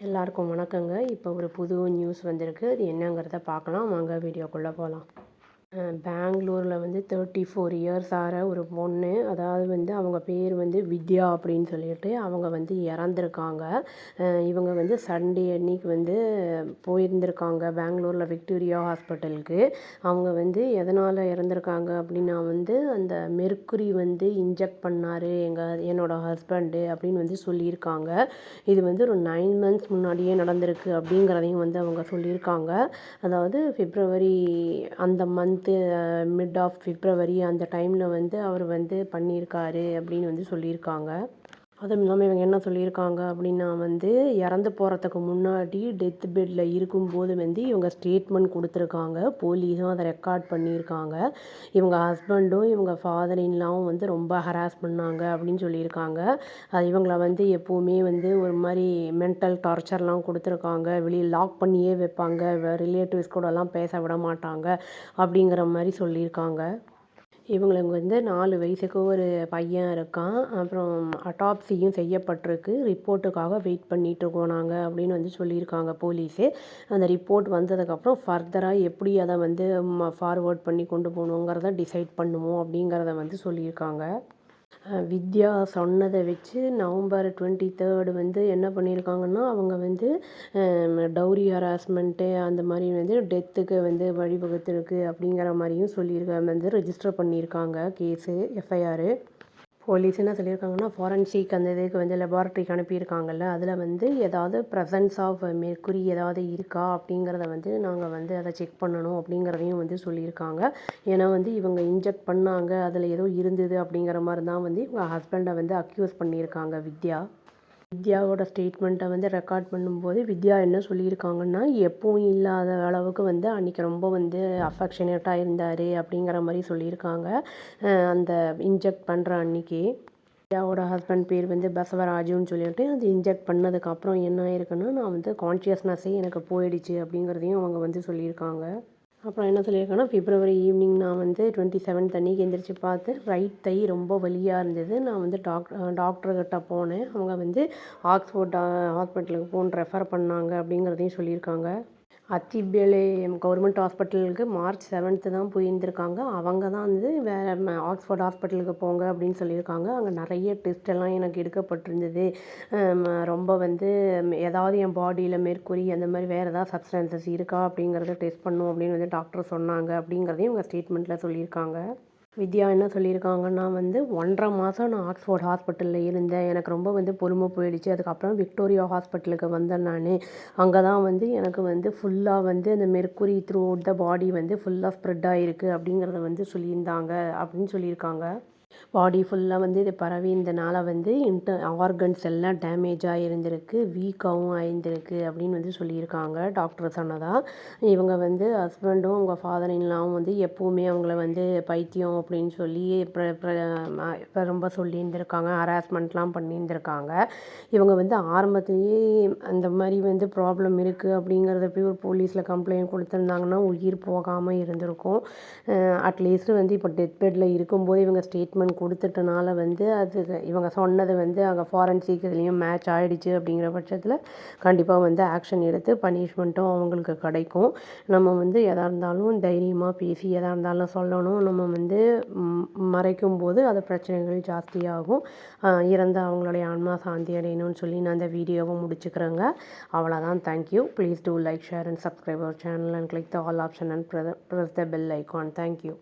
எல்லாருக்கும் வணக்கங்க. இப்போ ஒரு புது நியூஸ் வந்திருக்கு. அது என்னங்கிறத பார்க்கலாம். வாங்க வீடியோக்குள்ளே போகலாம். பெங்களூரில் வந்து 34 இயர்ஸ் ஆகிற ஒரு பொண்ணு, அதாவது வந்து அவங்க பேர் வந்து வித்யா அப்படின்னு சொல்லிட்டு அவங்க வந்து இறந்துருக்காங்க. இவங்க வந்து சண்டே அன்னைக்கு வந்து போயிருந்திருக்காங்க பெங்களூரில் விக்டோரியா ஹாஸ்பிட்டலுக்கு. அவங்க வந்து எதனால் இறந்துருக்காங்க அப்படின்னா வந்து அந்த மெர்க்குரி வந்து இன்ஜெக்ட் பண்ணார் என்னோடய ஹஸ்பண்டு அப்படின்னு வந்து சொல்லியிருக்காங்க. இது வந்து ஒரு 9 மந்த்ஸ் முன்னாடியே நடந்திருக்கு அப்படிங்கிறதையும் வந்து அவங்க சொல்லியிருக்காங்க. அதாவது பிப்ரவரி அந்த மந்த்து மிட் ஆஃப் பிப்ரவரி அந்த டைமில் வந்து அவர் வந்து பண்ணியிருக்காரு அப்படின்னு வந்து சொல்லியிருக்காங்க. அதுவும் இல்லாமல் இவங்க என்ன சொல்லியிருக்காங்க அப்படின்னா வந்து இறந்து போகிறதுக்கு முன்னாடி டெத் பெட்டில் இருக்கும்போது வந்து இவங்க ஸ்டேட்மெண்ட் கொடுத்துருக்காங்க. போலீஸும் அதை ரெக்கார்ட் பண்ணியிருக்காங்க. இவங்க ஹஸ்பண்டும் இவங்க ஃபாதர் இன்லாவும் வந்து ரொம்ப ஹராஸ் பண்ணாங்க அப்படின்னு சொல்லியிருக்காங்க. அது இவங்கள வந்து எப்போவுமே வந்து ஒரு மாதிரி மென்டல் டார்ச்சர்லாம் கொடுத்துருக்காங்க. வெளியே லாக் பண்ணியே வைப்பாங்க. ரிலேட்டிவ்ஸ் கூடலாம் பேச விட மாட்டாங்க அப்படிங்கிற மாதிரி சொல்லியிருக்காங்க. இவங்களுக்கு வந்து 4 வயசுக்கு ஒரு பையன் இருக்கான். அப்புறம் அட்டாப்சியும் செய்யப்பட்டிருக்கு. ரிப்போர்ட்டுக்காக வெயிட் பண்ணிகிட்ருக்கோம் நாங்கள் அப்படின்னு வந்து சொல்லியிருக்காங்க போலீஸு. அந்த ரிப்போர்ட் வந்ததுக்கப்புறம் ஃபர்தராக எப்படி அதை வந்து ஃபார்வேர்ட் பண்ணி கொண்டு போகணுங்கிறத டிசைட் பண்ணுவோம் அப்படிங்கிறத வந்து சொல்லியிருக்காங்க. வித்யா சொன்னதை வச்சு நவம்பர் 23 வந்து என்ன பண்ணியிருக்காங்கன்னா அவங்க வந்து டவுரி ஹராஸ்மெண்ட்டு அந்த மாதிரி வந்து டெத்துக்கு வந்து வழிவகுத்துருக்கு அப்படிங்கிற மாதிரியும் சொல்லியிருக்காங்க. வந்து ரெஜிஸ்டர் பண்ணியிருக்காங்க கேஸு எஃப்ஐஆர். போலீஸ் என்ன சொல்லியிருக்காங்கன்னா ஃபாரன்சிக் அந்த இதுக்கு வந்து லெபார்ட்ரிக்கு அனுப்பியிருக்காங்கல்ல, அதில் வந்து ஏதாவது ப்ரெசன்ஸ் ஆஃப் மெர்க்குரி ஏதாவது இருக்கா அப்படிங்கிறத வந்து நாங்கள் வந்து அதை செக் பண்ணணும் அப்படிங்கிறதையும் வந்து சொல்லியிருக்காங்க. ஏன்னா வந்து இவங்க இன்ஜெக்ட் பண்ணாங்க, அதில் ஏதோ இருந்தது அப்படிங்கிற மாதிரி தான் வந்து இவங்க ஹஸ்பண்டை வந்து அக்யூஸ் பண்ணியிருக்காங்க வித்யாவோட ஸ்டேட்மெண்ட்டை வந்து ரெக்கார்ட் பண்ணும்போது வித்யா என்ன சொல்லியிருக்காங்கன்னா எப்பவும் இல்லாத அளவுக்கு வந்து அன்றைக்கி ரொம்ப வந்து அஃபெக்ஷனேட்டாக இருந்தார் அப்படிங்கிற மாதிரி சொல்லியிருக்காங்க. அந்த இன்ஜெக்ட் பண்ணுற அன்றைக்கி வித்யாவோட ஹஸ்பண்ட் பேர் வந்து பசவராஜுன்னு சொல்லிட்டு அது இன்ஜெக்ட் பண்ணதுக்கப்புறம் என்ன ஆயிருக்குன்னா நான் வந்து கான்ஷியஸ்னஸ்ஸே எனக்கு போயிடுச்சு அப்படிங்கிறதையும் அவங்க வந்து சொல்லியிருக்காங்க. அப்புறம் என்ன சொல்லியிருக்காங்கன்னா பிப்ரவரி ஈவினிங் நான் வந்து 27 அன்னைக்கு எந்திரிச்சு பார்த்து ரைட் தை ரொம்ப வலியாக இருந்தது. நான் வந்து டாக்டர்கிட்ட போனேன். அவங்க வந்து ஆக்ஸ்ஃபோர்ட் ஹாஸ்பிட்டலுக்கு போன்னு ரெஃபர் பண்ணாங்க அப்படிங்கிறதையும் சொல்லியிருக்காங்க. அத்திபேலே கவர்மெண்ட் ஹாஸ்பிட்டலுக்கு மார்ச் 7 தான் போயிருந்திருக்காங்க. அவங்க தான் வந்து வேறு ஆக்ஸ்ஃபோர்ட் ஹாஸ்பிட்டலுக்கு போங்க அப்படின்னு சொல்லியிருக்காங்க. அங்கே நிறைய டெஸ்ட் எல்லாம் எனக்கு எடுக்கப்பட்டிருந்தது. ரொம்ப வந்து ஏதாவது என் பாடியில் மெர்க்குரி அந்த மாதிரி வேறு ஏதாவது சப்ஸ்டன்சஸ் இருக்கா அப்படிங்கிறத டெஸ்ட் பண்ணும் அப்படின்னு வந்து டாக்டர் சொன்னாங்க அப்படிங்கிறதையும் இவங்க ஸ்டேட்மெண்ட்டில் சொல்லியிருக்காங்க. வித்யா என்ன சொல்லியிருக்காங்கன்னா வந்து 1.5 மாதம் நான் ஆக்ஸ்ஃபோர்ட் ஹாஸ்பிட்டலில் இருந்தேன். எனக்கு ரொம்ப வந்து பொறுமை போயிடுச்சு. அதுக்கப்புறம் விக்டோரியா ஹாஸ்பிட்டலுக்கு வந்தேன் நான். அங்கே தான் வந்து எனக்கு வந்து ஃபுல்லாக வந்து அந்த மெர்க்குரி த்ரூ அவுட் த பாடி வந்து ஃபுல்லாக ஸ்ப்ரெட் ஆகிருக்கு அப்படிங்கிறத வந்து சொல்லியிருந்தாங்க அப்படின்னு சொல்லியிருக்காங்க. பாடி ஃபுல்லாக வந்து இது பரவியிருந்தனால வந்து ஆர்கன்ஸ் எல்லாம் டேமேஜ் ஆகியிருந்திருக்கு, வீக்காகவும் ஆயிருந்திருக்கு அப்படின்னு வந்து சொல்லியிருக்காங்க டாக்டர் சொன்னதாக. இவங்க வந்து ஹஸ்பண்டும் அவங்க ஃபாதர் இன்லாவும் வந்து எப்போவுமே அவங்கள வந்து பைத்தியம் அப்படின்னு சொல்லி ரொம்ப சொல்லியிருந்திருக்காங்க. ஹராஸ்மெண்ட்லாம் பண்ணியிருந்திருக்காங்க. இவங்க வந்து ஆரம்பத்துலேயே அந்த மாதிரி வந்து ப்ராப்ளம் இருக்குது அப்படிங்கிறத போய் ஒரு போலீஸில் கம்ப்ளைண்ட் கொடுத்துருந்தாங்கன்னா உயிர் போகாமல் இருந்திருக்கும். அட்லீஸ்ட்டு வந்து இப்போ டெத் பெட்டில் இருக்கும்போது இவங்க ஸ்டேட்மெண்ட் கொடுத்துட்டனால வந்து அது இவங்க சொன்னது வந்து அங்கே ஃபாரன்சிக் இதுலேயும் மேட்ச் ஆகிடுச்சு அப்படிங்கிற பட்சத்தில் கண்டிப்பாக வந்து ஆக்ஷன் எடுத்து பனிஷ்மெண்ட்டும் அவங்களுக்கு கிடைக்கும். நம்ம வந்து எதாக இருந்தாலும் தைரியமாக பேசி எதாக இருந்தாலும் சொல்லணும். நம்ம வந்து மறைக்கும்போது அது பிரச்சனைகள் ஜாஸ்தியாகும். இறந்த அவங்களுடைய ஆன்மா சாந்தி அடையணும்னு சொல்லி நான் அந்த வீடியோவை முடிச்சுக்கிறேங்க. அவ்வளோதான். Thank you. Please do like, share and subscribe our channel and click the all option and press the bell icon. Thank you.